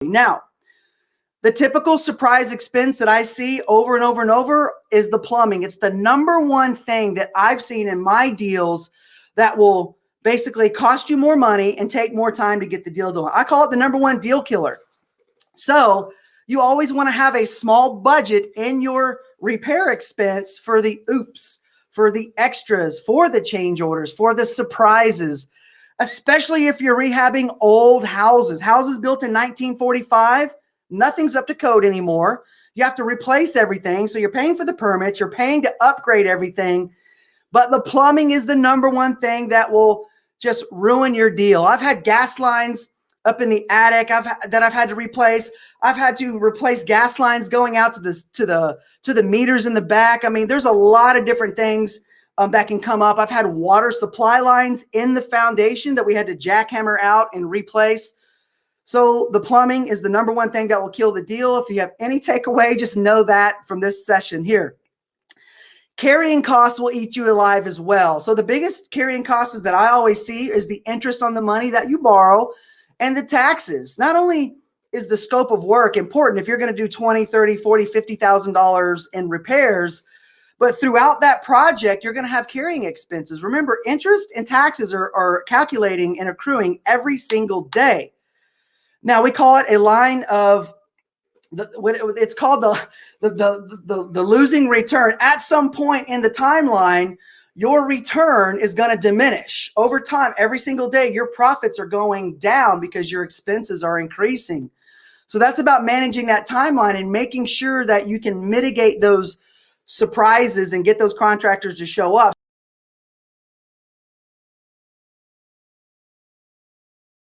Now, the typical surprise expense that I see over and over and over is the plumbing. It's the number one thing that I've seen in my deals that will basically cost you more money and take more time to get the deal done. I call it the number one deal killer. So you always want to have a small budget in your repair expense for the oops, for the extras, for the change orders, for the surprises, especially if you're rehabbing old houses built in 1945. Nothing's up to code anymore. You have to replace everything. So you're paying for the permits, you're paying to upgrade everything, but the plumbing is the number one thing that will just ruin your deal. I've had gas lines up in the attic that I've had to replace. I've had to replace gas lines going out to the meters in the back. I mean, there's a lot of different things that can come up. I've had water supply lines in the foundation that we had to jackhammer out and replace. So the plumbing is the number one thing that will kill the deal. If you have any takeaway, just know that from this session here. Carrying costs will eat you alive as well. So the biggest carrying costs that I always see is the interest on the money that you borrow and the taxes. Not only is the scope of work important if you're going to do $20,000, $30,000, $40,000, $50,000 in repairs, but throughout that project, you're going to have carrying expenses. Remember, interest and taxes are calculating and accruing every single day. Now we call it a line of, it's called the losing return. At some point in the timeline, your return is going to diminish over time. Every single day, your profits are going down because your expenses are increasing. So that's about managing that timeline and making sure that you can mitigate those surprises and get those contractors to show up.